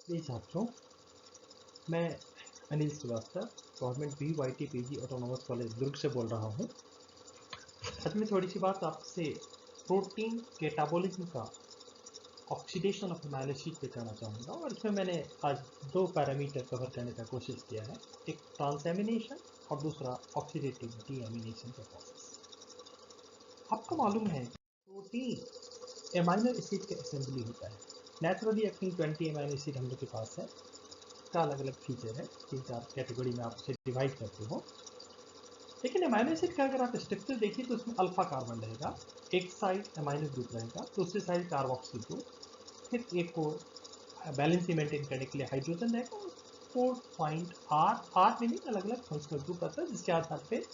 जी छात्रों, मैं Anil Shrivastava government BYT PG autonomous college Durg से बोल रहा हूँ। आज मैं थोड़ी सी बात आपसे प्रोटीन कैटाबॉलिज्म का ऑक्सीडेशन ऑफ अमीनो एसिड पे करना चाहूँगा, और इसमें मैंने आज दो पैरामीटर कवर करने का कोशिश किया है, एक ट्रांसएमिनेशन और दूसरा ऑक्सीडेटिव डीएमिनेशन का प्रोसेस। आपको मालूम है प्रोटीन अमीनो एसिड के असेंबली होता है। नेचुरली एक्टिंग 20 अमीनो एसिड हम लोग के पास है, का अलग अलग फीचर है, 3-4 कैटेगरी में आप उसे डिवाइड करते हो। लेकिन अमीनो एसिड का अगर आप स्ट्रक्चर देखिए तो उसमें अल्फा कार्बन रहेगा, एक साइड अमीनो ग्रुप रहेगा, दूसरी साइड कार्बोक्सिल ग्रुप, फिर एक को बैलेंस मेंटेन करने के लिए हाइड्रोजन रहेगा, 4 पॉइंट आर मीनिंग अलग अलग फंक्शनल ग्रुप रहता है, जिसके आधार पे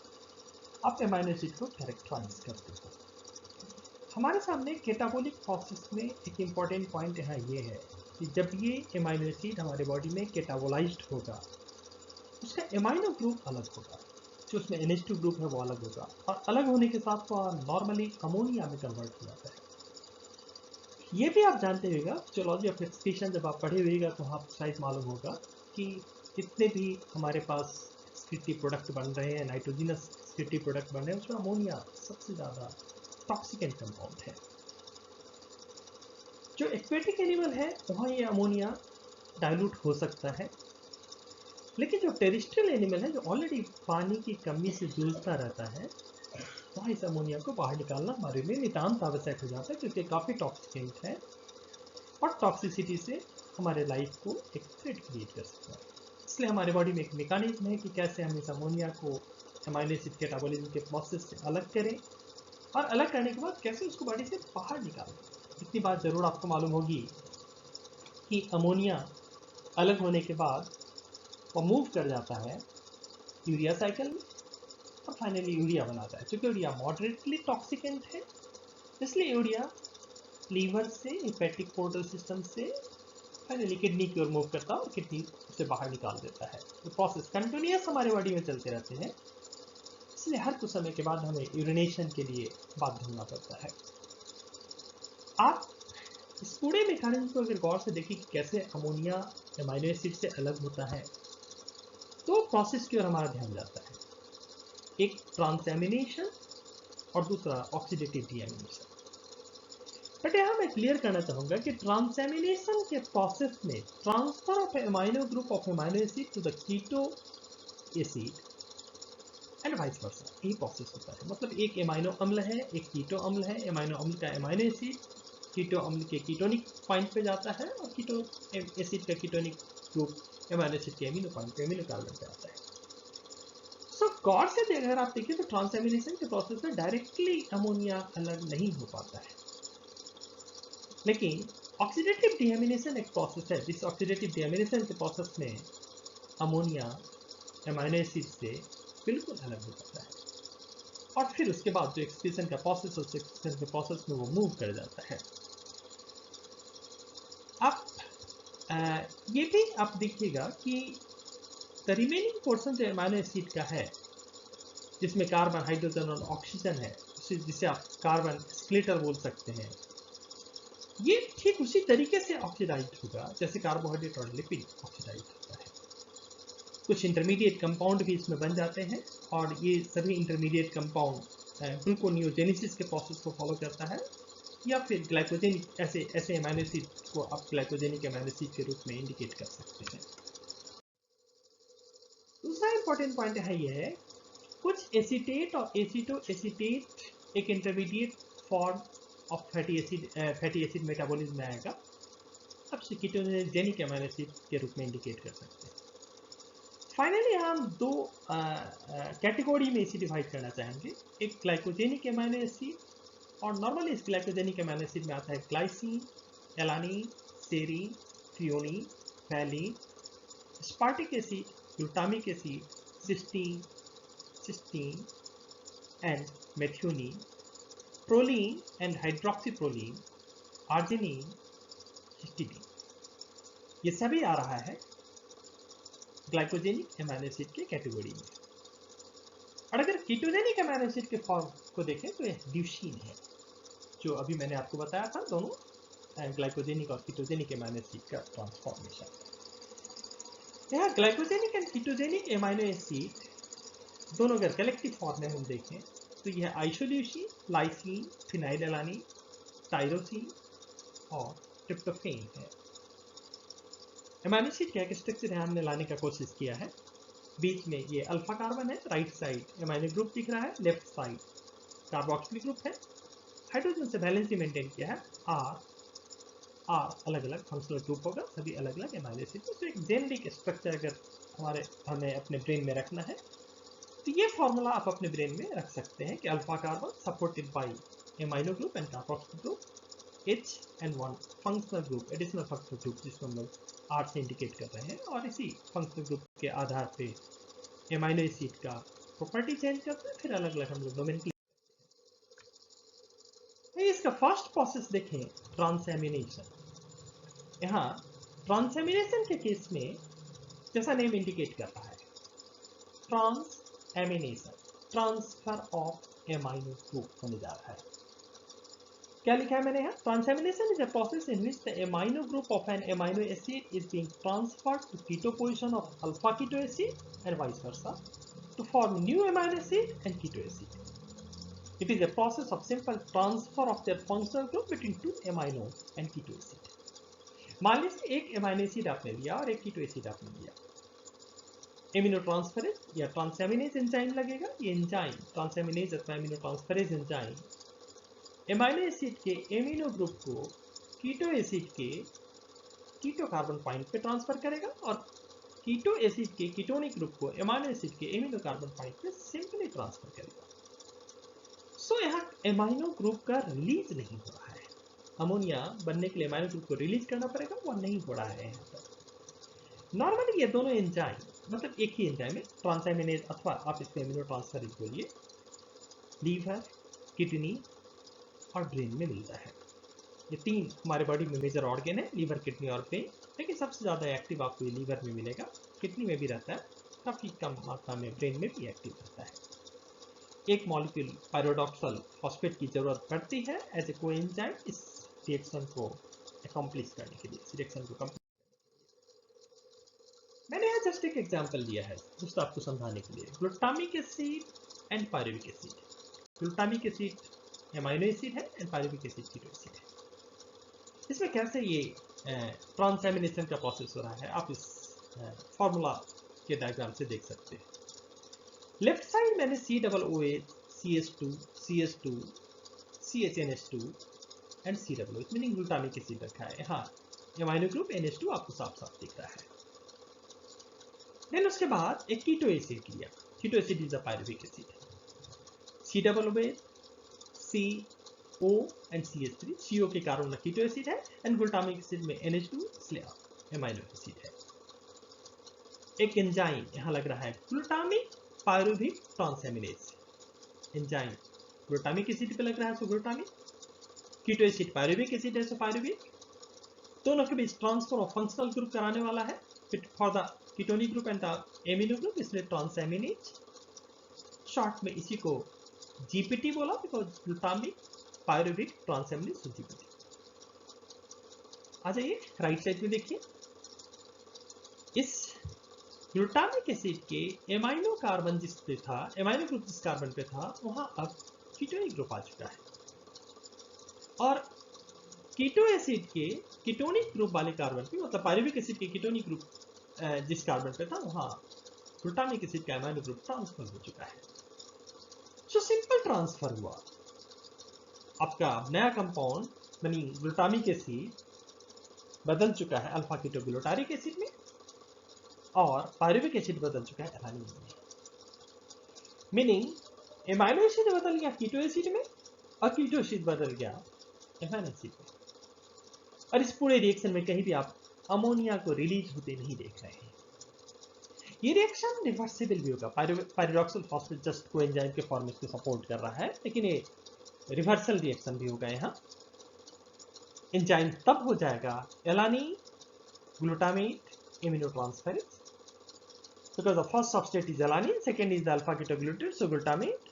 आप अमीनो एसिड को कैरेक्टराइज करते हो। हमारे सामने कैटाबॉलिक प्रोसेस में एक इम्पॉर्टेंट पॉइंट यहाँ ये है कि जब ये अमीनो एसिड हमारे बॉडी में कैटाबोलाइज्ड होगा, उसका अमीनो ग्रुप अलग होगा, जो उसमें NH2 ग्रुप है वो अलग होगा, और अलग होने के साथ वो नॉर्मली अमोनिया में कन्वर्ट हो जाता है। ये भी आप जानते होगा, फिजियोलॉजी ऑफ एक्सक्रीशन जब आप पढ़े हुएगा तो आपको शायद मालूम होगा कि जितने भी हमारे पास एक्सक्रीटिव प्रोडक्ट बन रहे हैं, नाइट्रोजिनस एक्सक्रीटिव प्रोडक्ट बन रहे हैं, उसमें अमोनिया सबसे ज़्यादा टॉक्सिकेंट कंपाउंड है। जो एक्वेटिक एनिमल है वहाँ ये अमोनिया डाइल्यूट हो सकता है, लेकिन जो टेरेस्ट्रियल एनिमल है जो ऑलरेडी पानी की कमी से जूझता रहता है, वहाँ इस अमोनिया को बाहर निकालना हमारे लिए नितांत आवश्यक हो जाता है, क्योंकि काफ़ी टॉक्सिकेंट है और टॉक्सिसिटी से हमारे लाइफ को एक थ्रेट क्रिएट कर सकता है। इसलिए हमारे बॉडी में एक मैकेनिज्म है कि कैसे हम इस अमोनिया को अमीनो एसिड कैटाबॉलिज्म के प्रोसेस से अलग करें, और अलग करने के बाद कैसे उसको बॉडी से बाहर निकालें। इतनी बात जरूर आपको मालूम होगी कि अमोनिया अलग होने के बाद वो मूव कर जाता है यूरिया साइकिल में, और फाइनली यूरिया बनाता है। क्योंकि यूरिया मॉडरेटली टॉक्सिकेंट है, इसलिए यूरिया लीवर से हेपेटिक पोर्टल सिस्टम से फाइनली किडनी की ओर मूव करता है और किडनी उसे बाहर निकाल देता है। तो प्रोसेस कंटिन्यूस हमारे बॉडी में चलते रहते हैं, इसलिए हर कुछ समय के बाद हमें यूरिनेशन के लिए बाध्य होना पड़ता है। आप इस पूरे मैकेनिज्म को अगर गौर से देखिए कि कैसे अमोनिया अमीनो एसिड से अलग होता है, तो प्रोसेस की ओर हमारा ध्यान जाता है, एक ट्रांसएमिनेशन और दूसरा ऑक्सीडेटिव डीएमिनेशन। बट यहाँ मैं क्लियर करना चाहूँगा कि ट्रांसएमिनेशन के प्रोसेस में transfer of amino group of amino acid to the keto acid and vice versa, यही प्रोसेस होता है। मतलब एक अमीनो अम्ल है, एक कीटो अम्ल है, अमीनो अम्ल का अमीनो एसिड कीटो अम्ल के कीटोनिक पॉइंट पे जाता है, और कीटो एसिड का कीटोनिक ग्रुप अमीनो एसिड के अमीनो पॉइंट पे अमीनो कार्बन पे आता है। सो गौर से अगर आप देखिए तो ट्रांसएमिनेशन के प्रोसेस में डायरेक्टली अमोनिया अलग नहीं हो पाता है, लेकिन ऑक्सीडेटिव डीएमिनेशन एक प्रोसेस है जिस ऑक्सीडेटिव डीएमिनेशन के प्रोसेस में अमोनिया अमीनो एसिड से बिल्कुल अलग हो जाता है, और फिर उसके बाद जो एक्सक्रीशन का प्रोसेस है, उस एक्सक्रीशन के प्रोसेस में वो मूव कर जाता है। आप ये भी आप देखिएगा कि द रिमेनिंग पोर्शन जो अमीनो एसिड का है, जिसमें कार्बन, हाइड्रोजन और ऑक्सीजन है, जिसे आप कार्बन स्प्लिटर बोल सकते हैं, ये ठीक उसी तरीके से ऑक्सीडाइज होगा जैसे कार्बोहाइड्रेट और लिपिड ऑक्सीडाइज होता है। कुछ इंटरमीडिएट कंपाउंड भी इसमें बन जाते हैं, और ये सभी इंटरमीडिएट कंपाउंड ग्लूकोनियोजेनेसिस के प्रोसेस को फॉलो करता है, या फिर ग्लाइकोजेनिक ऐसे अमीनो एसिड को आप ग्लाइकोजेनिक अमीनो एसिड के रूप में इंडिकेट कर सकते हैं। दूसरा इंपॉर्टेंट पॉइंट है ये है, कुछ एसीटेट और एसीटो एसीटेट एक intermediate form of fatty acid metabolism में आएगा, अब कीटोजेनिक अमीनो एसिड के रूप में इंडिकेट कर सकते हैं। फाइनली हम दो कैटेगरी में इसे डिवाइड करना चाहेंगे, एक ग्लाइकोजेनिक अमीनो एसिड, और नॉर्मली इस ग्लाइकोजेनिक अमीनो एसिड में आता है glycine, alanine, serine, threonine, valine, aspartic acid, glutamic acid, cysteine and methionine, proline and hydroxyproline, arginine, histidine. ये सभी आ रहा है ग्लाइकोजेनिक अमीनो एसिड के कैटेगरी में। और अगर कीटोजेनिक अमीनो एसिड के फॉर्म को देखें तो यह ल्यूसीन है, जो अभी मैंने आपको बताया था, दोनों ग्लाइकोजेनिक और कीटोजेनिक एमाइनो एसिड का ट्रांसफॉर्मेशन। यहाँ ग्लाइकोजेनिक एंड कीटोजेनिक एमाइनो एसिड दोनों अगर कलेक्टिव फॉर्म में हम देखें तो यह आइसोल्यूसिन, लाइसिन, फिनाइलएलानिन, टायरोसिन और ट्रिप्टोफेन है। एमाइनो एसिड का एक स्ट्रक्चर ध्यान में लाने का कोशिश किया है। बीच में ये अल्फा कार्बन है, राइट साइड एमाइनो ग्रुप दिख रहा है, लेफ्ट साइड कार्बोक्सिल ग्रुप है। हाइड्रोजन से बैलेंस मेंटेन किया है। आर अलग अलग फंक्शनल ग्रुप होगा, सभी अलग अलग एमाइनो एसिड। तो एक जेनेरिक स्ट्रक्चर अगर हमें अपने ब्रेन में रखना है तो ये फॉर्मूला आप अपने ब्रेन में रख सकते हैं कि alpha carbon supported by amino group and carboxyl group, H and 1 functional group, additional functional group जिसको हम लोग R से इंडिकेट कर रहे हैं, और इसी फंक्शनल ग्रुप के आधार पे एमाइनो एसिड का प्रॉपर्टी चेंज करते हैं, फिर अलग अलग हम लोग नोमेनक्लेचर। इसका फर्स्ट प्रोसेस देखें, ट्रांसएमिनेशन। यहाँ ट्रांसएमिनेशन के केस में जैसा नेम इंडिकेट कर रहा है, transamination transfer of amino group होने जा रहा है। क्या लिखा है मैंने यहाँ? Transamination is a process in which the amino group of an amino acid is being transferred to keto position of alpha keto acid and vice versa to form new amino acid and keto acid. It is a process of simple transfer of their functional group between two amino and keto acid. मान लीजिए एक amino acid आपने लिया और एक keto acid आपने लिया। Amino transferase या ट्रांसएमिनेज एंजाइम लगेगा। ये एंजाइम ट्रांसएमिनेज अथवा amino transferase enzyme amino acid के एमिनो ग्रुप को कीटो एसिड के कीटो कार्बन पॉइंट पे ट्रांसफर करेगा और कीटो एसिड के कीटोनिक ग्रुप को एमाइनो एसिड के एमिनो कार्बन पॉइंट पे सिंपली ट्रांसफर करेगा। सो यहाँ एमाइनो ग्रुप का रिलीज नहीं हो रहा है। अमोनिया बनने के लिए एमाइनो ग्रुप को रिलीज करना पड़ेगा, वो नहीं हो रहा है यहाँ पर। नॉर्मली ये दोनों एंजाइम मतलब एक ही एंजाइम है, ट्रांसएमिनेज अथवा आप इसको एमिनो ट्रांसफरेज बोलिए, लीवर, किडनी और ब्रेन में मिलता है। ये तीन हमारे बॉडी में मेजर ऑर्गन है, लीवर, किडनी और ब्रेन। लेकिन सबसे ज़्यादा एक्टिव आपको ये लीवर में मिलेगा, किडनी में भी रहता है, काफ़ी कम मात्रा में ब्रेन में भी एक्टिव रहता है। एक मॉलिक्यूल पायरोडॉक्सल फॉस्फेट की जरूरत पड़ती है एज ए कोएंजाइम इस रिएक्शन को अकम्प्लिश करने के लिए, इस रिएक्शन को कंप्लीट। मैंने यहाँ जस्ट एक एग्जाम्पल दिया है दोस्त आपको समझाने के लिए, glutamic acid and pyruvic acid. Glutamic acid amino acid है and pyruvic acid keto acid है। इसमें कैसे ये ट्रांसएमिनेशन का प्रोसेस हो रहा है आप इस फॉर्मूला के डायग्राम से देख सकते हैं। लेफ्ट साइड मैंने COOH, CH2, CH2, CHNH2 and COOH meaning glutamic acid रखा है। यहाँ एमाइनो ग्रुप NH2 आपको साफ साफ दिख रहा है। देन उसके बाद एक कीटो एसिड लिया। Keto acid is a pyruvic acid. COOH, CO and CH3, CO के कारण कीटो एसिड है एंड ग्लूटामिक एसिड में NH2 इसलिए एमाइनो एसिड है। एक एंजाइम यहाँ लग रहा है, glutamic pyruvic transaminase enzyme. Glutamic acid पे लग रहा है so glutamic, keto acid pyruvic acid है सो पायरुविक। दोनों के बीच ट्रांसफर ऑफ फंक्शनल ग्रुप कराने वाला है for the ketonic group and the amino group, इसलिए ट्रांसएमिनेज। शॉर्ट में इसी को जीपीटी बोला because glutamic pyruvic transaminase GPT. आ जाइए राइट साइड में देखिए, इस ग्लूटामिक एसिड के एमाइनो कार्बन जिस पे था, एमाइनो ग्रुप जिस कार्बन पे था, वहां अब कीटोनिक ग्रुप आ चुका है और कीटो एसिड के कीटोनिक ग्रुप वाले कार्बन पे मतलब पायरुविक एसिड के कीटोनिक ग्रुप जिस कार्बन पे था वहां ग्लूटामिक एसिड का एमाइनो ग्रुप ट्रांसफर हो चुका है। सो सिंपल ट्रांसफर हुआ, आपका नया कंपाउंड यानी ग्लूटामिक एसिड बदल चुका है अल्फा कीटोग्लूटारिक एसिड में और पायरुविक एसिड बदल चुका है एलानिन में। मीनिंग एमाइनो एसिड बदल गया कीटो एसिड में और कीटो एसिड बदल गया एमाइनो एसिड में। और इस पूरे रिएक्शन में कहीं भी आप अमोनिया को रिलीज होते नहीं देख रहे हैं। ये रिएक्शन रिवर्सिबल भी होगा। पायरोडॉक्सल फॉस्फेट जस्ट कोएंजाइम के फॉर्मेट को सपोर्ट कर रहा है, लेकिन ये रिवर्सल रिएक्शन भी होगा। यहाँ एंजाइम तब हो जाएगा alanine glutamate amino transferase because the first substrate is alanine, second is the alpha ketoglutarate, so glutamate।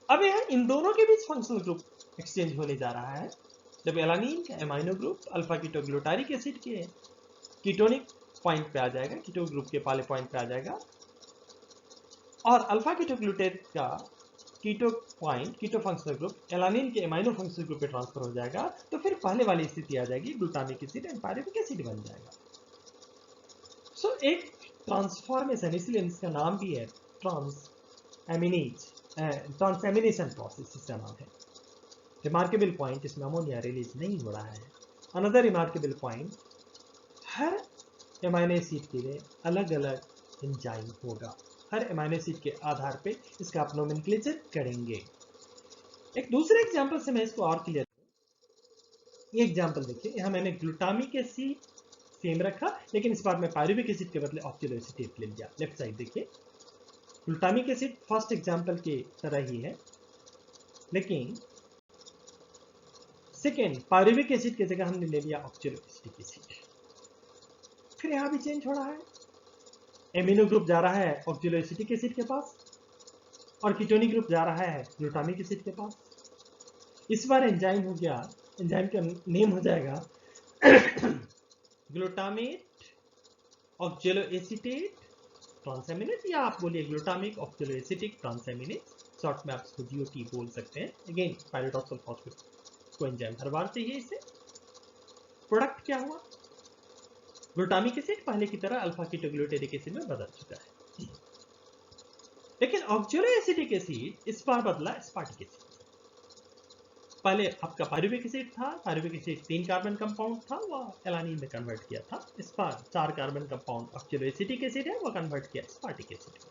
अब यहाँ इन दोनों के बीच फंक्शनल ग्रुप एक्सचेंज होने जा रहा है जब एलानीन का amino group alpha ketoglutaric acid के कीटोनिक पॉइंट पे आ जाएगा, कीटो ग्रुप के पहले पॉइंट पे आ जाएगा, और अल्फा कीटोग्लूटेट का कीटो पॉइंट, कीटो फंक्शनल ग्रुप एलानीन के एमाइनो फंक्शनल ग्रुप पे ट्रांसफर हो जाएगा, तो फिर पहले वाली स्थिति आ जाएगी, glutamic acid and pyruvic acid बन जाएगा। सो एक ट्रांसफॉर्मेशन, इसलिए इसका नाम भी है ट्रांसएमिनेशन प्रोसेस, इसका नाम है। रिमार्केबल पॉइंट, इसमें अमोनिया रिलीज नहीं हो रहा है। अनदर रिमार्केबल पॉइंट, हर एमाइनो एसिड के लिए अलग अलग एंजाइम होगा, हर एमाइनो एसिड के आधार पे इसका आप नोमेनक्लेचर करेंगे। एक दूसरे एग्जांपल से मैं इसको और क्लियर करूं। ये एग्जांपल देखिए, यहां मैंने ग्लूटामिक एसिड सेम रखा, लेकिन इस बार मैं पायरुविक एसिड के बदले ऑक्सैलोएसीटेट ले लिया। लेफ्ट साइड देखिए, ग्लूटामिक एसिड फर्स्ट एग्जांपल की तरह ही है, लेकिन सेकेंड पायरुविक एसिड की जगह हमने ले लिया ऑक्सैलोएसिटिक एसिड। फिर यहां भी चेंज हो रहा है, एमिनो ग्रुप जा रहा है ऑक्सैलोएसिटिक एसिड के पास और कीटोनिक ग्रुप जा रहा है ग्लूटामिक एसिड के पास। इस बार एंजाइम हो गया, एंजाइम का नेम हो जाएगा ग्लूटामेट ऑक्सैलोएसिटेट ट्रांसएमिनेज, या आप बोलिए ग्लूटामिक ऑक्सैलोएसिटिक ट्रांसएमिनेज, शॉर्ट में आप इसको जीओटी बोल सकते हैं। अगेन पायरिडॉक्सिल फॉस्फेट को एंजाइम हर बार चाहिए इसे। प्रोडक्ट क्या हुआ, ग्लूटामिक एसिड पहले की तरह अल्फा कीटोग्लूटारिक एसिड में बदल चुका है, लेकिन ऑक्सैलोएसिटिक एसिड इस बार बदला एस्पार्टिक एसिड। पहले आपका पायरुविक एसिड था, पायरुविक एसिड 3 कार्बन कंपाउंड था, वो एलानीन में कन्वर्ट किया था। इस बार 4 कार्बन कंपाउंड ऑक्सैलोएसिटिक एसिड है, वो कन्वर्ट किया एस्पार्टिक एसिड में।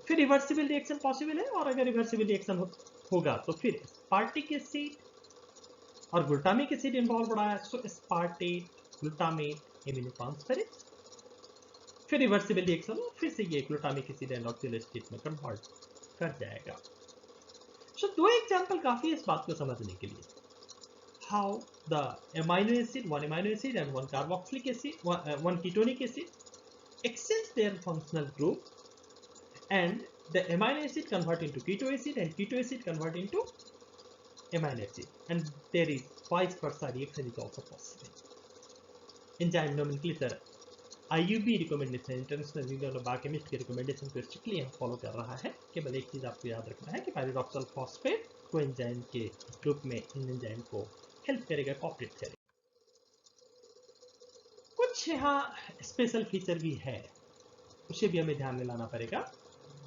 फिर रिवर्सिबल रिएक्शन पॉसिबल है, और अगर रिवर्सिबल रिएक्शन होगा तो फिर एस्पार्टिक एसिड और ग्लूटामिक एसिड इन्वॉल्व रहा है, सो एस्पार्टेट ग्लूटामेट एमिनो ट्रांसफेरेज। फिर रिवर्सिबल रिएक्शन फिर से ये ग्लूटामिक एसिड एंड ऑक्सैलोएसिटेट में कन्वर्ट कर जाएगा। So, दो एग्जाम्पल काफी इस बात को समझने के लिए, how the amino acid, one amino acid and one carboxylic acid, one ketonic acid exchange their functional group, and the amino acid convert into keto acid and keto acid convert into amino acid, and there is vice versa reaction is also possible. Enzyme nomenclature IUB recommendation, international union of biochemist के recommendation को strictly हम follow कर रहा है। केवल एक चीज आपको याद रखना है कि पायरिडॉक्सिल फॉस्फेट को एंजाइम के ग्रुप में इन एंजाइम को हेल्प करेगा, कोऑपरेट करेगा। कुछ यहाँ स्पेशल फीचर भी है, उसे भी हमें ध्यान में लाना पड़ेगा,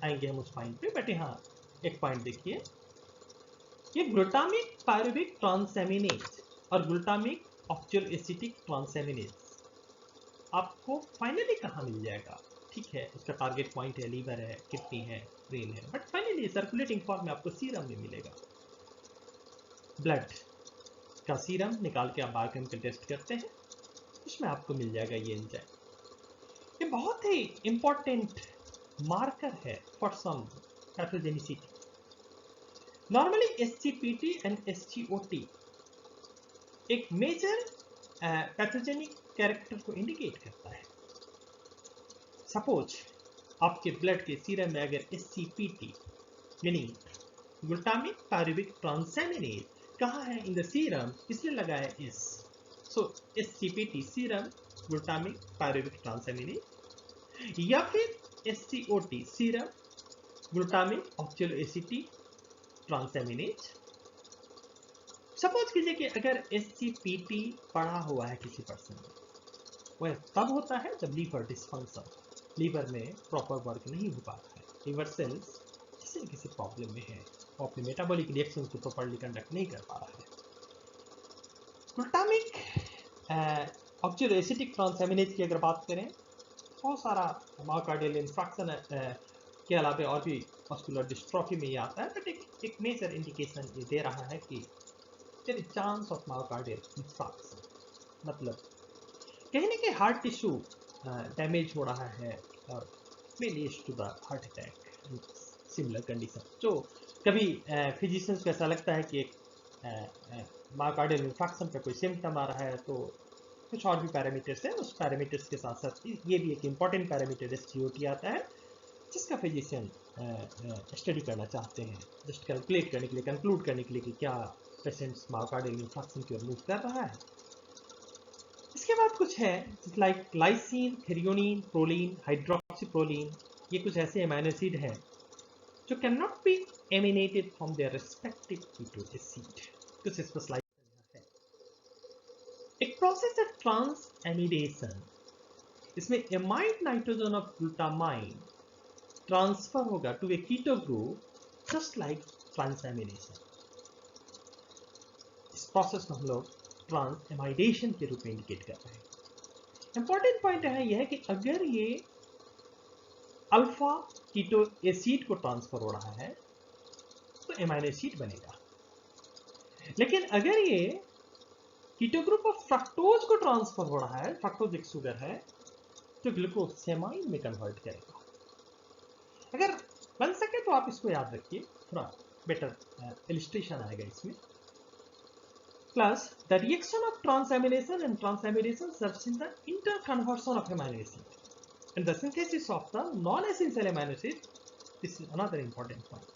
आएंगे हम उस पॉइंट पे। बट यहाँ एक पॉइंट देखिए, ये ग्लूटामिक पायरुविक ट्रांसएमिनेज और ग्लूटामिक ऑक्सैलोएसिटिक ट्रांसएमिनेज आपको फाइनली कहाँ मिल जाएगा? ठीक है, उसका टारगेट पॉइंट है, लीवर है, किडनी है, ब्रेन है, बट फाइनली सर्कुलेटिंग फॉर्म में आपको सीरम में मिलेगा। ब्लड का सीरम निकाल के आप बायोकेमिकल टेस्ट करते हैं, उसमें आपको मिल जाएगा ये एंजाइम। ये बहुत ही इंपॉर्टेंट मार्कर है for some pathogenicity. Normally SGPT and SGOT एक मेजर पैथोजेनिक कैरेक्टर को इंडिकेट करता है। सपोज आपके ब्लड के सीरम में अगर SGPT meaning glutamic pyruvic transaminase कहाँ है इन द सीरम, इसलिए लगा है S, सो SGPT serum glutamic pyruvic transaminase, या फिर SGOT serum glutamic oxaloacetic transaminase. Suppose कीजिए कि अगर SGPT पड़ा हुआ है किसी पर्सन में, वह तब होता है जब लीवर डिसफंक्शन, लीवर में प्रॉपर वर्क नहीं हो पाता है, लीवर सेल्स किसी न किसी प्रॉब्लम में है, वो अपने मेटाबॉलिक रिएक्शन को प्रॉपर्ली कंडक्ट नहीं कर पा रहा है। ग्लूटामिक ऑक्सैलोएसिटिक ट्रांसएमिनेज की अगर बात करें, बहुत सारा मायोकार्डियल इंफ्रैक्शन के अलावा और भी मस्कुलर डिस्ट्रॉफी में ये आता है, बट एक मेजर इंडिकेशन ये दे रहा है कि there is chance of myocardial infarction, मतलब कहीं ना कहीं हार्ट टिश्यू डैमेज हो रहा है और may lead to the heart attack and similar condition। जो कभी फिजिशियंस को ऐसा लगता है कि एक मायोकार्डियल इंफार्क्शन का कोई सिम्टम आ रहा है, तो कुछ और भी पैरामीटर्स हैं, उस पैरामीटर्स के साथ साथ ये भी एक इम्पॉर्टेंट पैरामीटर SGOT आता है, जिसका फिजिशियन स्टडी करना चाहते हैं, जस्ट कैलकुलेट करने के लिए, कंक्लूड करने के लिए कि क्या पेशेंट्स मायोकार्डियल इंफार्क्शन की ओर मूव कर रहा है। इसके बाद कुछ है like lysine, threonine, proline, hydroxyproline, ये कुछ ऐसे अमीनो एसिड हैं जो can not be aminated from their respective keto acid. कुछ स्पेशलाइज है। एक प्रोसेस है ट्रांसएमिडेशन। इसमें amide nitrogen of glutamine transfer होगा to a keto group just like transamination. इस प्रोसेस को हम लोग ट्रांसएमाइडेशन के रूप में इंडिकेट कर रहे हैं। इंपॉर्टेंट पॉइंट है यह कि अगर ये अल्फा कीटो एसिड को ट्रांसफर हो रहा है तो एमाइनो एसिड बनेगा, लेकिन अगर ये कीटो ग्रुप ऑफ फ्रक्टोज को ट्रांसफर हो रहा है, फ्रक्टोज एक शुगर है, तो ग्लूकोसेमाइन में कन्वर्ट करेगा। अगर बन सके तो आप इसको याद रखिए, थोड़ा बेटर इलिस्ट्रेशन आएगा इसमें। Plus, the reaction of transamination and transamination serves in the interconversion of amino acid and the synthesis of the non-essential amino acid. This is another important point.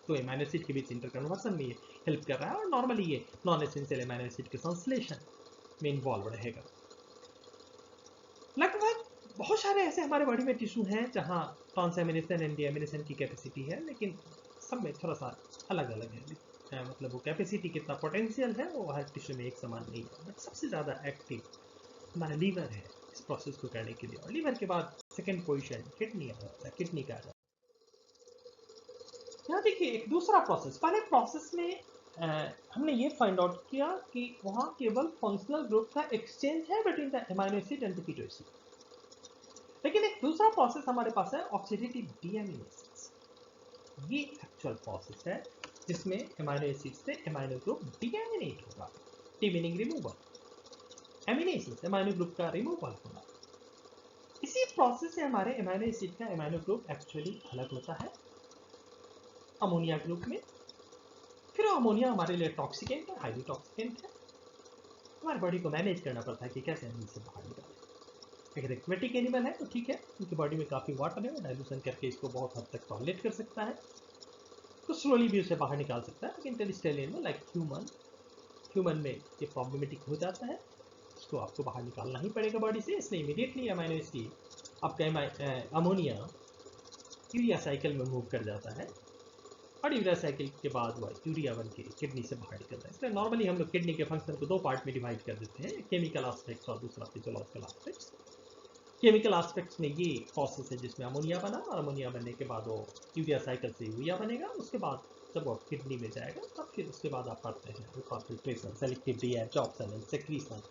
तो amino acid के बीच interconversion में ये help कर रहा है और normally ये non-essential amino acid के संश्लेषण में involved रहेगा। लगभग बहुत सारे ऐसे हमारे बॉडी में टिश्यू हैं जहाँ transamination and deamination की कैपेसिटी है, लेकिन सब में थोड़ा सा अलग अलग है। मतलब वो कैपेसिटी कितना पोटेंशियल है वो हर टिश्यू में एक समान नहीं है, बट सबसे ज़्यादा एक्टिव हमारा लीवर है इस प्रोसेस को करने के लिए। और लीवर के बाद सेकेंड पोजीशन किडनी आ जाता है, किडनी का आ जाता है। यहाँ देखिए एक दूसरा प्रोसेस, पहले प्रोसेस में हमने ये फाइंड आउट किया कि वहाँ केवल फंक्शनल ग्रुप का एक्सचेंज है between the amino acid and the keto acid, लेकिन एक दूसरा प्रोसेस हमारे पास है ऑक्सीडेटिव डीएमिनेशन। ये एक्चुअल प्रोसेस है जिसमें एमाइनो एसिड से एमाइनो ग्रुप डीएमिनेट होगा, डी मीनिंग रिमूवल, एमिनेसिस एमाइनो ग्रुप का रिमूवल होगा। इसी प्रोसेस से हमारे एमाइनो एसिड का एमाइनो ग्रुप एक्चुअली अलग होता है अमोनिया ग्रुप में। फिर अमोनिया हमारे लिए टॉक्सिकेंट है, हाईली टॉक्सिकेंट है। हमारे बॉडी को मैनेज करना पड़ता है कि कैसे हम इसे बाहर निकालें। अगर एक्वेटिक एनिमल है तो ठीक है, उनकी बॉडी में काफ़ी वाटर है, डाइल्यूशन करके इसको बहुत हद तक टॉयलेट कर सकता है, तो स्लोली भी उसे बाहर निकाल सकता है। लेकिन टेरेस्ट्रियल एनिमल लाइक ह्यूमन में ये प्रॉब्लमेटिक हो जाता है, इसको आपको बाहर निकालना ही पड़ेगा बॉडी से। इसलिए इमीडिएटली अमाइनो एसिड आपका अमोनिया यूरिया साइकिल में मूव कर जाता है और यूरिया साइकिल के बाद वह यूरिया बन के किडनी से बाहर निकलता है। इसलिए नॉर्मली हम लोग किडनी के फंक्शन को दो पार्ट में डिवाइड कर देते हैं, केमिकल आस्पेक्ट्स और दूसरा फिजियोलॉजिकल आस्पेक्ट्स। केमिकल आस्पेक्ट्स में ये प्रोसेस है जिसमें अमोनिया बना और अमोनिया बनने के बाद वो यूरिया साइकिल से यूरिया बनेगा। उसके बाद जब वो किडनी में जाएगा तब फिर उसके बाद आप पढ़ते हैं कॉन्फिल्ट्रेशन, सेलेक्टिव डीएब्जॉर्प्शन एंड सेक्रीशन,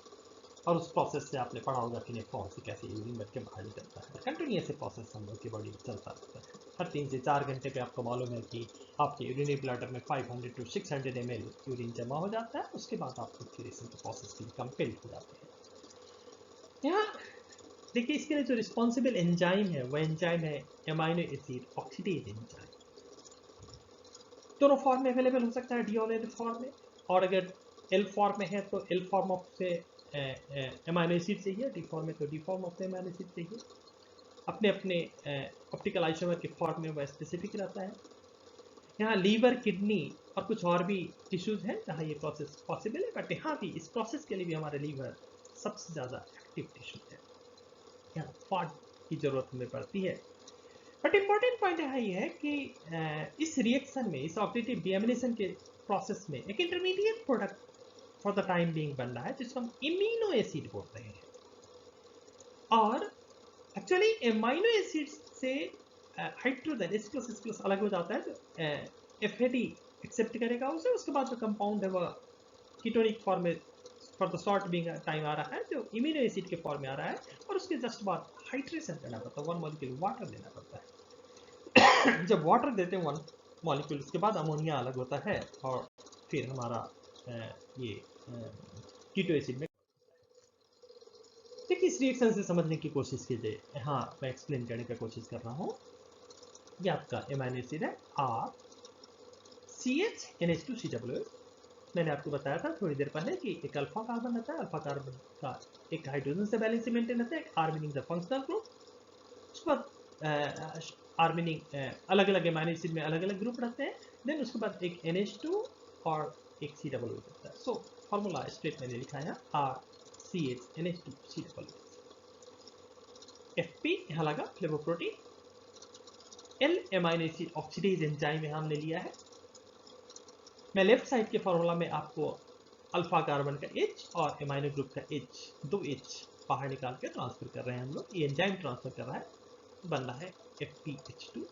और उस प्रोसेस से आपने पढ़ा होगा कि नेफ्रॉन से कैसे यूरिन बन के बाहर निकलता है। कंटिन्यूस प्रोसेस हम लोग की बॉडी में चलता रहता है। हर 3 से 4 घंटे पे आपको मालूम है कि आपके यूरिनरी ब्लैडर में 500 to 600 ml यूरिन जमा हो जाता है। उसके बाद आप फ्रिक्चुरेशन के प्रोसेस के लिए कंपेल्ड हो जाते हैं। यहाँ देखिए इसके लिए जो रिस्पॉन्सिबल एंजाइम है वह एंजाइम है एमाइनो एसिड ऑक्सीडेज एंजाइम। दोनों फॉर्म में अवेलेबल हो सकता है, डी और एल फॉर्म में, और अगर एल फॉर्म में है तो एल फॉर्म ऑफ से एमाइनो एसिड चाहिए, डी फॉर्म में तो D form of amino acid चाहिए। अपने अपने ऑप्टिकल आइसोमर के फॉर्म में वह स्पेसिफिक रहता है। यहाँ लीवर, किडनी और कुछ और भी टिश्यूज हैं जहाँ ये प्रोसेस पॉसिबल है, बट यहाँ भी इस प्रोसेस के लिए भी हमारे लीवर सबसे ज़्यादा एक्टिव टिश्यू है, यहाँ फॉट की जरूरत हमें पड़ती है। बट इम्पॉर्टेंट पॉइंट यहाँ ये है कि इस रिएक्शन में, इस ऑक्सीडेटिव डीएमिनेशन के प्रोसेस में एक intermediate product for the time being बन रहा है जिसको हम इम्यूनो एसिड बोल रहे हैं। और एक्चुअली एमाइनो एसिड से हाइड्रोजन H+H+ अलग हो जाता है, तो FAD एक्सेप्ट करेगा उसे। उसके बाद जो कंपाउंड है वह कीटोनिक फॉर्म में for the short being time आ रहा है, जो इम्यूनो एसिड के फॉर्म में आ रहा है, और उसके जस्ट बाद हाइड्रेशन करना पड़ता है, 1 मॉलिक्यूल वाटर देना पड़ता है। जब वाटर देते हैं 1 मॉलिक्यूल, उसके बाद अमोनिया अलग होता है और फिर हमारा ये कीटो एसिड में। देखिए इस रिएक्शन से समझने की कोशिश कीजिए। हाँ, मैं एक्सप्लेन करने की कोशिश कर रहा हूँ। ये आपका एमाइनो एसिड है RCH NH2COO। मैंने आपको बताया था थोड़ी देर पहले कि एक अल्फा कार्बन रहता है, अल्फा कार्बन का एक हाइड्रोजन से बैलेंस मेंटेन रहता है, एक R meaning the functional group. उसके बाद आर मीनिंग अलग अलग एमाइनो एसिड में अलग अलग ग्रुप रहते हैं। देन उसके बाद एक NH2 और एक सी डबल हो सकता है। सो फॉर्मूला स्ट्रेट मैंने लिखा है RCH NH2COOH। FP यहाँ लगा flavoprotein, L amino acid oxidase enzyme यहाँ हमने लिया है। मैं लेफ्ट साइड के फॉर्मूला में आपको अल्फा कार्बन का H और एमाइनो ग्रुप का H, दो H बाहर निकाल के ट्रांसफर कर रहे हैं हम लोग। ये एंजाइम ट्रांसफर कर रहा है, बन रहा है FPH2।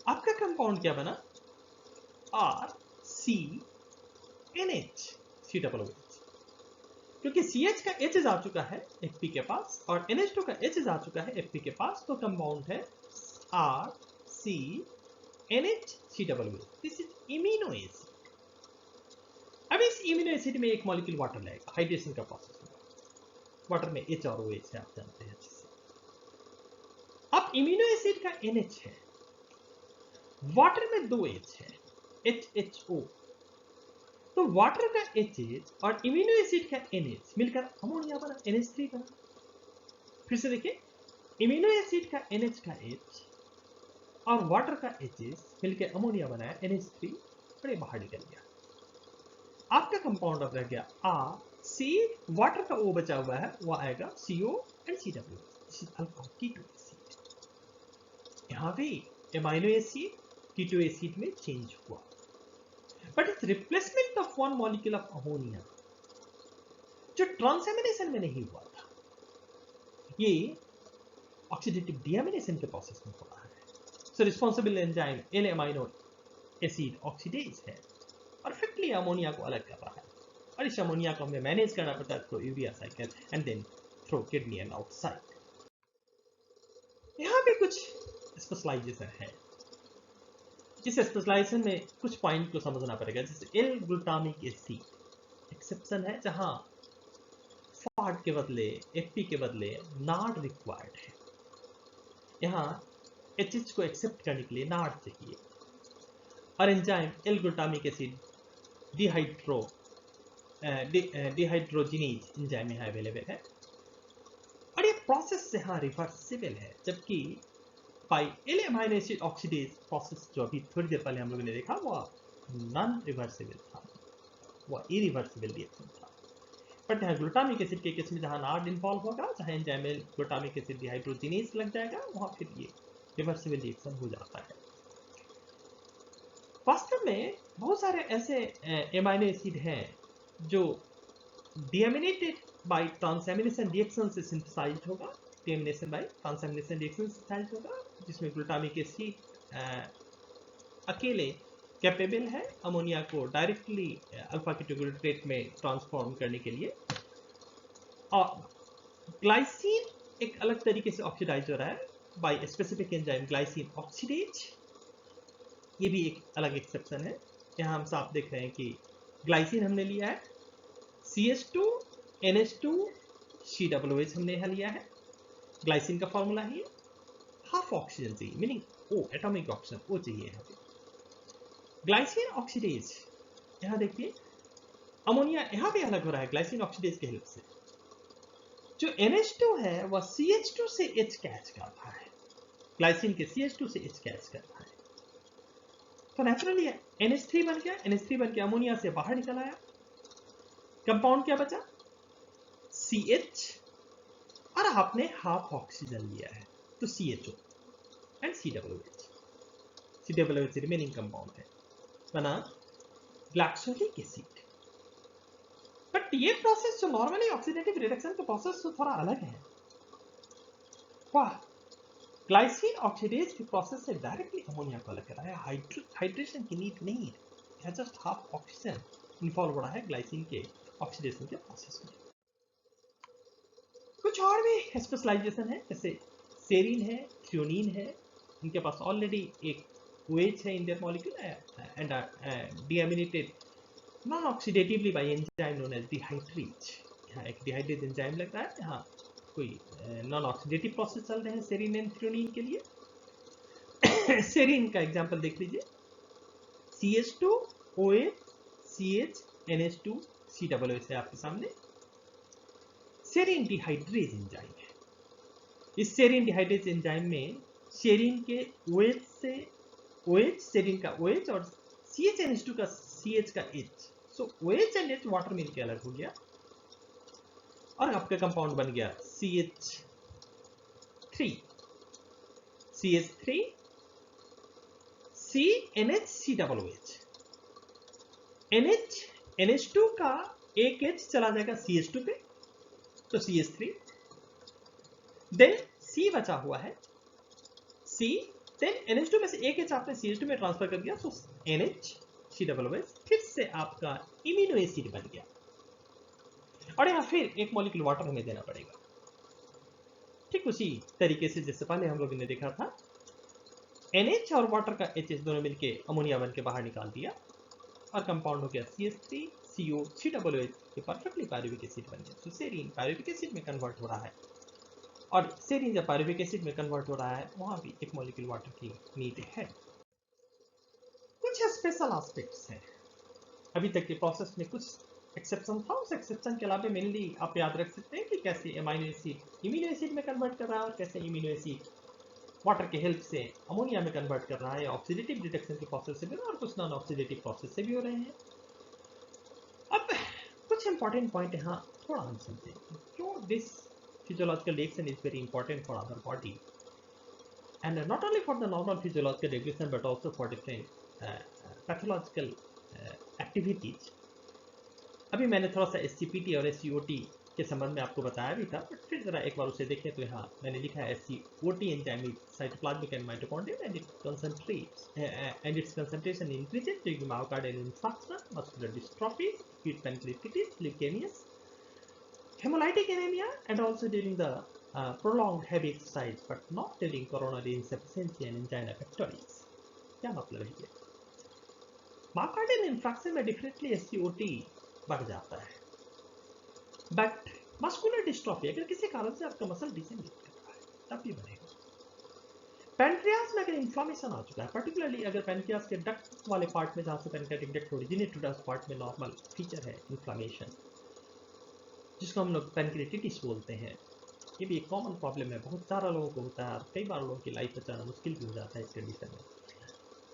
आपका कंपाउंड क्या बना? RCNH। क्योंकि CH का H जा चुका है FP के पास और NH2 का H जा चुका है FP के पास, तो कंपाउंड है RCNH। This is imino acid. अब इस इमिनो एसिड में एक मॉलिक्यूल वाटर लगेगा, हाइड्रेशन का प्रोसेस होगा। वाटर में H और OH है, आप जानते हैं अच्छे से। अब इमिनो एसिड का NH है, वाटर में दो H है, HHO। तो वाटर का HH और इमिनो एसिड का NH मिलकर अमोनिया बना, NH3 बना। फिर से देखिए, इमिनो एसिड का NH का H और वाटर का HH मिलकर अमोनिया बनाया, NH3, और ये बाहर निकल गया। आपका कंपाउंड अब रह गया RC, वाटर का O बचा हुआ है, वो आएगा CO and CW। Alpha keto acid. यहाँ पे एमाइनो एसिड कीटो एसिड में चेंज हुआ, but it's replacement of one molecule of ammonia जो ट्रांसएमिनेशन में नहीं हुआ था, ये ऑक्सीडेटिव डीएमिनेशन के प्रोसेस में हो रहा है। So responsible enzyme L amino acid oxidase है, परफेक्टली अमोनिया को अलग कर रहा है, और इस अमोनिया को हमें मैनेज करना पड़ता है through urea cycle and then through kidney and outside. यहाँ पे कुछ स्पेशलाइजेशन है। इस स्पेशलाइजेशन में कुछ पॉइंट को समझना पड़ेगा, जैसे एल ग्लूटामिक एसिड एक्सेप्शन है, जहां फॉड के बदले एफपी के बदले नाड रिक्वायर्ड है। यहाँ एचएच को एक्सेप्ट करने के लिए नाड चाहिए, और enzyme L glutamic acid dehydrogenase enzyme यहाँ अवेलेबल है, और ये प्रोसेस यहाँ रिवर्सिबल है, जबकि by L amino acid oxidase process जो अभी थोड़ी देर पहले हम लोगों ने देखा वो नॉन रिवर्सिबल था, वो इरिवर्सिबल रिएक्शन था। बट यहाँ ग्लूटामिक एसिड के केस में जहाँ नाड इन्वॉल्व होगा, जहाँ एंजाइम में ग्लूटामिक एसिड डिहाइड्रोजिनेज लग जाएगा, वहाँ फिर ये रिवर्सिबल रिएक्शन हो जाता है। वास्तव में बहुत सारे ऐसे एमाइनो एसिड हैं जो डीएमिनेटेड बाय ट्रांसएमिनेशन रिएक्शन से सिंथेसाइज्ड होगा, डीएमिनेशन बाय ट्रांसएमिनेशन रिएक्शन से सिंथेसाइज्ड होगा, जिसमें ग्लूटामिक एसिड अकेले कैपेबल है अमोनिया को डायरेक्टली अल्फा कीटोग्लूटारेट में ट्रांसफॉर्म करने के लिए। और ग्लाइसिन एक अलग तरीके से ऑक्सीडाइज हो रहा है by specific enzyme glycine oxidase, ये भी एक अलग एक्सेप्शन है। यहाँ हम साफ देख रहे हैं कि ग्लाइसिन हमने लिया है, CH2 NH2 COOH हमने यहाँ लिया है। ग्लाइसिन का फॉर्मूला है हाफ ऑक्सीजन चाहिए, meaning O atomic oxygen O चाहिए यहाँ पे। ग्लाइसिन ऑक्सीडेज, यहाँ देखिए अमोनिया यहाँ पे अलग हो रहा है ग्लाइसिन ऑक्सीडेज के हेल्प से। जो NH2 है वह CH2 से H कैच कर रहा है, ग्लाइसिन के CH2 से H कैच कर रहा है, तो नेचुरली NH3 बन गया, NH3 बन के अमोनिया से बाहर निकल आया। कंपाउंड क्या बचा? CH, और आपने हाफ ऑक्सीजन लिया है, तो CHO and COOH। COOH remaining compound है, बना ग्लाक्सोलिक एसिड। बट ये प्रोसेस जो नॉर्मली ऑक्सीडेटिव रिडक्शन का प्रोसेस से थोड़ा अलग है। वाह, ग्लाइसिन ऑक्सीडेज के प्रोसेस से डायरेक्टली अमोनिया को अलग कराया, हाइड्रेशन की नीड नहीं है, जस्ट हाफ ऑक्सीजन इन्वॉल्व हो रहा है ग्लाइसिन के ऑक्सीडेशन के प्रोसेस में। कुछ और भी स्पेशलाइजेशन है, जैसे सेरीन है, थ्रियोनिन है, इनके पास ऑलरेडी एक OH है in their molecule and deaminated non oxidatively by enzyme known as dehydrase. यहाँ एक डिहाइड्रेज एंजाइम लग रहा है, यहाँ कोई नॉन ऑक्सीडेटिव प्रोसेस चल रहे हैं सेरीन एंड थ्रियोनिन के लिए। सेरीन का एग्जांपल देख लीजिए, CH2 OH CH NH2 COOH है आपके सामने। सेरीन डिहाइड्रेज एंजाइम है, इस सेरीन डिहाइड्रेज एंजाइम में सेरीन के OH से OH, सेरीन का OH और CHNH2 का CH का H, so OH and H water मिलके अलग हो गया और आपका कंपाउंड बन गया CH3, CH3 CNH NH NH2 का एक H चला जाएगा CH2 पे, तो CH3, देन C बचा हुआ है C, देन NH2 में से एक H आपने CH2 में ट्रांसफर कर दिया, सो NH फिर से आपका इम्यूनो एसिड बन गया और यहाँ फिर एक मॉलिक्यूल वाटर हमें देना पड़ेगा, ठीक उसी तरीके से जैसे पहले हम लोगों ने देखा था। NH और वाटर का HH दोनों मिलके अमोनिया बन के बाहर निकाल दिया और कंपाउंड हो गया CH3 CO COOH के परफेक्टली पायरुविक एसिड बन गया। तो सेरीन पायरुविक एसिड में कन्वर्ट हो रहा है और सेरीन जब पायरुविक एसिड में कन्वर्ट हो रहा है वहां भी एक मॉलिक्यूल वाटर की नीड है। कुछ स्पेशल एस्पेक्ट्स हैं, अभी तक के प्रोसेस में कुछ एक्सेप्शन था, उस एक्सेप्शन के अलावा मेनली आप याद रख सकते हैं कि कैसे अमाइनो एसिड इम्यूनो एसिड में कन्वर्ट कर रहा है और कैसे इम्यूनो एसिड वाटर के हेल्प से अमोनिया में कन्वर्ट कर रहा है, ऑक्सीडेटिव रिडक्शन के प्रोसेस से भी और कुछ नॉन ऑक्सीडेटिव प्रोसेस से भी हो रहे हैं। अब कुछ इंपॉर्टेंट पॉइंट यहाँ थोड़ा हम समझें, क्यों this physiological reaction is very important for our body and not only for the normal physiological regulation but also for different pathological activities. अभी मैंने थोड़ा सा SCPT और SCOT के संबंध में आपको बताया भी था, बट फिर जरा एक बार उसे देखें तो यहाँ मैंने लिखा है SCOT enzyme is cytoplasmic and mitochondrial and it concentrates and its concentration increases during myocardial infarction, muscular dystrophy, acute pancreatitis, leukemia, hemolytic anemia and also during the prolonged heavy exercise but not during coronary insufficiency and angina pectoris। क्या मतलब है ये? Myocardial इंफ्राक्शन में definitely SCOT बढ़ जाता है, but muscular dystrophy अगर किसी कारण से आपका मसल डिसेंड कर रहा है तब भी बढ़ेगा। पैनक्रियास में अगर इन्फ्लामेशन आ चुका है, पर्टिकुलरली अगर पैनक्रियास के डक्ट वाले पार्ट में जहाँ से पैनक्रियाटिक डक्ट ओरिजिनेट होता है उस पार्ट में नॉर्मल फीचर है इन्फ्लामेशन, जिसको हम लोग पैनक्रियाटिटिस बोलते हैं। ये भी एक कॉमन प्रॉब्लम है, बहुत सारा लोगों को होता है और कई बार लोगों की लाइफ बचाना मुश्किल भी हो जाता है इस कंडीशन में।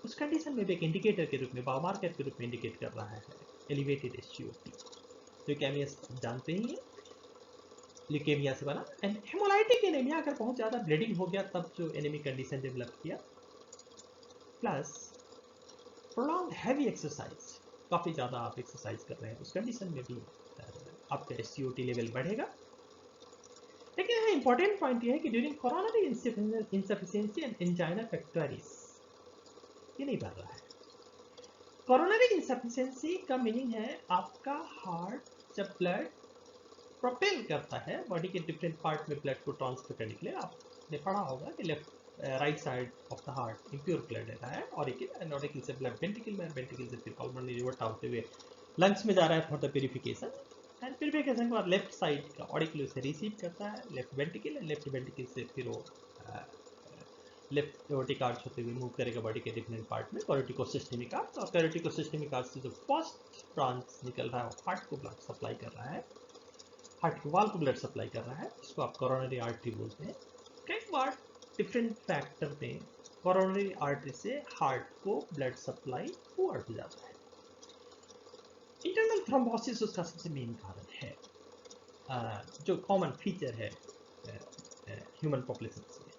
उस कंडीशन में भी एक इंडिकेटर के रूप में, बायोमार्कर के रूप में इंडिकेट कर रहा है एलिवेटेड SCOT। ल्यूकेमिया जानते ही हैं, ल्यूकेमिया से बना। एंड हेमोलाइटिक एनीमिया अगर बहुत ज़्यादा ब्लीडिंग हो गया तब जो एनीमिक कंडीशन डेवलप किया, प्लस प्रोलॉन्ग हैवी एक्सरसाइज, काफ़ी ज़्यादा आप एक्सरसाइज कर रहे हैं उस कंडीशन में भी आपका SCOT लेवल बढ़ेगा। लेकिन यहाँ इंपॉर्टेंट पॉइंट ये है कि during coronary insufficiency and angina pectoris ये नहीं बढ़ रहा है। कोरोनरी इंसफिशियंसी का मीनिंग है आपका हार्ट जब ब्लड प्रोपेल करता है बॉडी के डिफरेंट पार्ट में ब्लड को ट्रांसफर करने के लिए, आपने पढ़ा होगा कि left right side of the heart impure blood रहता है, ऑरिकल से ब्लड वेंट्रिकल में, वेंट्रिकल से फिर पल्मोनरी रिवर्ट होते हुए लंग्स में जा रहा है for the purification, and purification के बाद लेफ्ट साइड का ऑरिकल से रिसीव करता है left ventricle, and left ventricle से फिर वो लेफ्ट एओर्टिक आर्च होते हुए मूव करेगा बॉडी के डिफरेंट पार्ट में कोरिटिकोसिस्टेमिक आर्च, और कोरिटिकोसिस्टेमिक आर्च से जो फर्स्ट ब्रांच निकल रहा है वो हार्ट को ब्लड सप्लाई कर रहा है, हार्ट के वाल को ब्लड सप्लाई कर रहा है, इसको आप कोरोनरी आर्टरी बोलते हैं। कई बार डिफरेंट फैक्टर में कोरोनरी आर्टरी से हार्ट को ब्लड सप्लाई पुअर हो जाता है। इंटरनल थ्रोम्बोसिस उसका सबसे मेन कारण है, जो कॉमन फीचर है ह्यूमन पॉपुलेशन में।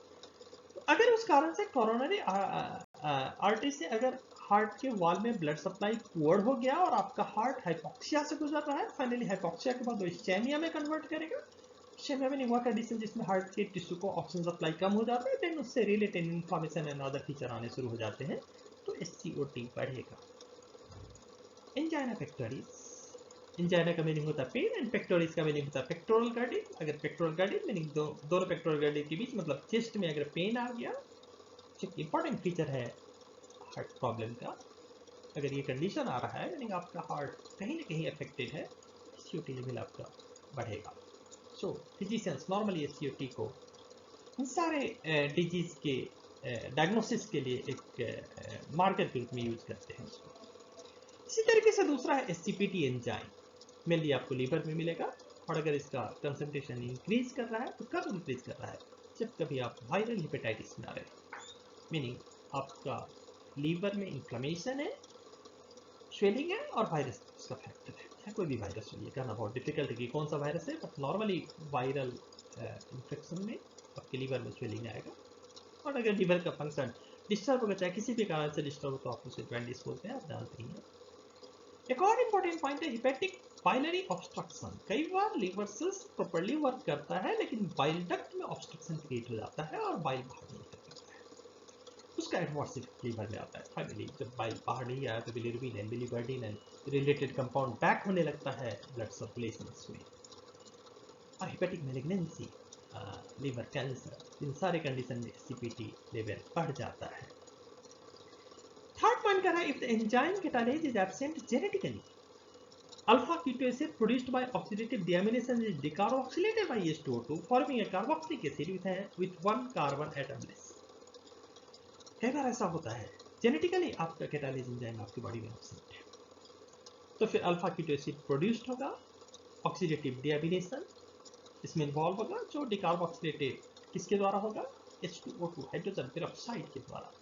तो अगर उस कारण से कोरोनरी आर्टरी से अगर हार्ट के वॉल में ब्लड सप्लाई पुअर हो गया और आपका हार्ट हाइपोक्सिया से गुजर रहा है, फाइनली हाइपोक्सिया के बाद वो इस्चेमिया में कन्वर्ट करेगा। इस्चेमिया में हुआ कंडीशन जिसमें हार्ट के टिश्यू को ऑक्सीजन सप्लाई कम हो जाता है, देन उससे related inflammation and other feature आने शुरू हो जाते हैं, तो SCOT बढ़ेगा। एंजाइना पेक्टोरिस, एंजाइना का मीनिंग होता है पेन एंड पेक्टोरिस का मीनिंग होता है पेक्टोरल गार्डियन। अगर पेक्टोरल गार्डियन मीनिंग दोनों पेक्टोरल गार्डियन के बीच मतलब चेस्ट में अगर पेन आ गया, एक इंपॉर्टेंट फीचर है हार्ट प्रॉब्लम का, अगर ये कंडीशन आ रहा है यानी आपका हार्ट कहीं ना कहीं अफेक्टेड है, SCOT लेवल आपका बढ़ेगा। सो फिजिशियंस नॉर्मली SCOT को इन सारे डिजीज के डायग्नोसिस के लिए एक मार्कर के रूप में यूज करते हैं उसको। इसी तरीके से दूसरा है SCPT एंजाइम, मेनली आपको लीवर में मिलेगा, और अगर इसका कंसंट्रेशन इंक्रीज कर रहा है तो कब इंक्रीज कर रहा है, जब कभी आप वायरल हेपेटाइटिस में आ रहे हैं, मीनिंग आपका लीवर में इन्फ्लेमेशन है, स्वेलिंग है और वायरस उसका फैक्टर है, या कोई भी वायरस हो, ये कहना बहुत डिफिकल्ट है कि कौन सा वायरस है, बट नॉर्मली वायरल इन्फेक्शन में आपके लीवर में स्वेलिंग आएगा। और अगर लीवर का फंक्शन डिस्टर्ब होगा, चाहे किसी भी कारण से डिस्टर्ब हो, तो आप उसे जॉन्डिस बोलते हैं, आप जानते ही हैं। एक और इंपॉर्टेंट पॉइंट है हिपेटिक बाइलरी ऑब्स्ट्रक्शन। कई बार लीवर सेल्स प्रॉपर्ली वर्क करता है लेकिन बाइल डक्ट में ऑब्स्ट्रक्शन क्रिएट हो जाता है और बाइल बाहर नहीं निकल पाता है, उसका एडवर्स इफेक्ट लीवर में आता है। फाइनली जब बाइल बाहर नहीं आया तो bilirubin and बिलिवर्डिन and related compound back होने लगता है ब्लड सर्कुलेशन में, और हिपेटिक मैलिग्नेंसी, लीवर कैंसर, इन सारे कंडीशन में एसजीपीटी लेवल बढ़ जाता है। थर्ड पॉइंट कह रहा है, if the enzyme catalase is absent genetically, alpha keto acid produced by oxidative deamination is decarboxylated by H2O2 forming a carboxylic acid with one carbon atom less। कई बार ऐसा होता है जेनेटिकली आपका कैटालेज एंजाइम आपकी body में absent है, तो फिर अल्फा कीटो एसिड प्रोड्यूस्ड होगा, ऑक्सीडेटिव डिएमिनेशन इसमें इन्वॉल्व होगा, जो डिकार्बोक्सिलेटेड किसके द्वारा होगा, H2O2 हाइड्रोजन पेरोक्साइड के द्वारा,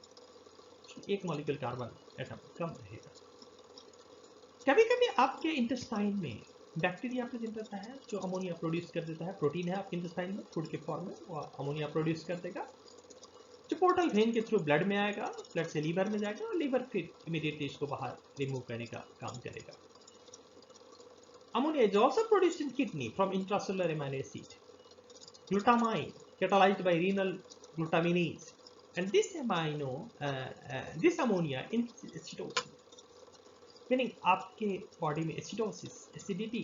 एक मॉलिक्यूल कार्बन एटम कम रहेगा। कभी कभी आपके इंटेस्टाइन में बैक्टीरिया प्रेजेंट रहता है जो अमोनिया प्रोड्यूस कर देता है, प्रोटीन है आपके इंटेस्टाइन में फूड के फॉर्म में, वो अमोनिया प्रोड्यूस कर देगा, जो पोर्टल वेन के थ्रू ब्लड में आएगा, ब्लड से लीवर में जाएगा और लीवर फिर इमीडिएटली इसको बाहर रिमूव करने का काम करेगा। Ammonia is also produced in kidney from intracellular amino acid glutamine catalyzed by renal glutaminase and this ammonia in acidosis, meaning आपके बॉडी में एसिडोसिस एसिडिटी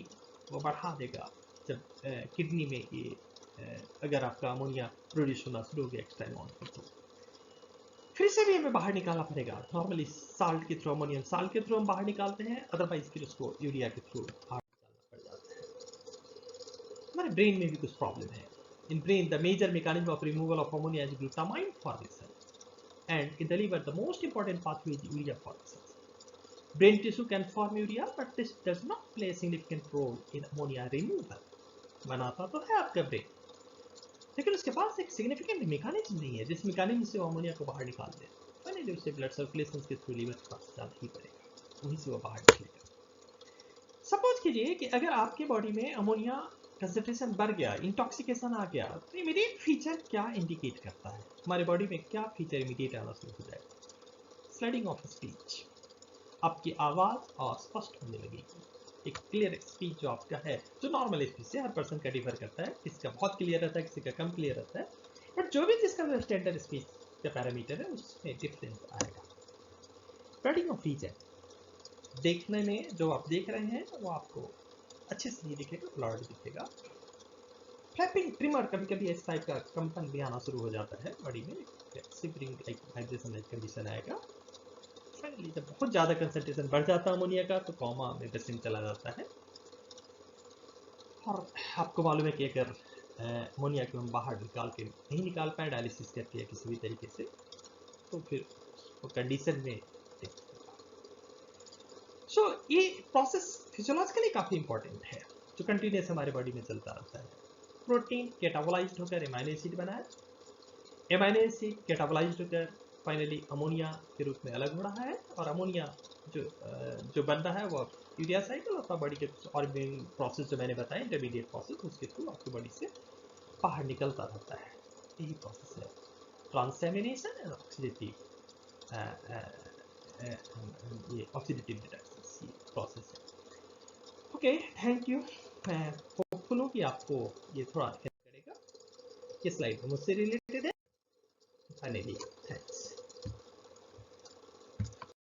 वो बढ़ा देगा जब किडनी में ये अगर आपका अमोनिया प्रोड्यूस होना शुरू हो गया एक्स्ट्रा अमाउंट में, तो फिर से भी हमें बाहर निकालना पड़ेगा। नॉर्मली साल्ट के थ्रू, अमोनियम साल्ट के थ्रू हम बाहर निकालते हैं, अदरवाइज फिर उसको यूरिया के थ्रू बाहर निकालना पड़ जाता है। हमारे ब्रेन में भी कुछ प्रॉब्लम है। In brain the major mechanism of removal of ammonia is glutamine formation and in the liver the most important pathway is urea formation. Brain tissue can form urea, but this does not play a significant role in ammonia removal। बनाता तो है आपका brain, लेकिन उसके पास एक significant mechanism नहीं है जिस मैकेनिज्म से वो अमोनिया को बाहर निकाल दे। फाइनली उसे ब्लड सर्कुलेशन के थ्रू लीवर के पास जाना ही पड़ेगा, वहीं से वो बाहर निकलेगा। सपोज कीजिए कि अगर आपके बॉडी में अमोनिया कंसंट्रेशन बढ़ गया, इंटॉक्सिकेशन आ गया, तो इमीडिएट फीचर क्या इंडिकेट करता है, हमारे बॉडी में क्या फीचर इमीडिएट आना शुरू हो जाएगा, स्लडिंग ऑफ स्पीच, आपकी आवाज अस्पष्ट होने लगेगी। एक क्लियर स्पीच जो आपका है, जो नॉर्मल स्पीच से हर पर्सन का डिफर करता है, किसी का बहुत क्लियर रहता है, किसी का कम क्लियर रहता है, बट जो भी जिसका स्टैंडर्ड स्पीच का पैरामीटर है उसमें डिफरेंस आएगा। स्प्रेडिंग ऑफ फीचर देखने में जो आप देख रहे हैं वो आपको अच्छे से नहीं दिखेगा, ब्लर्ड दिखेगा। फ्लैपिंग ट्रिमर, कभी कभी इस टाइप का कंपन भी आना शुरू हो जाता है बॉडी में, सिवरिंग लाइक वाइब्रेशन कंडीशन आएगा। फाइनली जब बहुत ज़्यादा कंसंट्रेशन बढ़ जाता है अमोनिया का तो कॉमा में पेशेंट चला जाता है। और आपको मालूम है कि अगर अमोनिया को हम बाहर निकाल के नहीं निकाल पाए डायलिसिस करके या किसी भी तरीके से, तो फिर वो कंडीशन में सो ये प्रोसेस फिजियोलॉजिकली काफ़ी इंपॉर्टेंट है जो कंटिन्यूस हमारे बॉडी में चलता रहता है। प्रोटीन कैटाबोलाइज्ड होकर एमाइनो एसिड बनाए, एमाइनो एसिड कैटाबोलाइज्ड होकर फाइनली अमोनिया के रूप में अलग हो रहा है, और अमोनिया जो बन रहा है वो यूरिया साइकिल आपका बॉडी के और प्रोसेस जो मैंने बताया इंटरमीडिएट प्रोसेस, उसके थ्रू आपकी बॉडी से बाहर निकलता रहता है। यही प्रोसेस है ट्रांसएमिनेशन एंड ऑक्सीडेटिव, ये ऑक्सीडेटिव डिटॉक्सिस प्रोसेस है। Okay, thank you. मैं होपफुल हूँ कि आपको ये थोड़ा हेल्प करेगा। ये स्लाइड मुझसे रिलेटेड है। Finally thank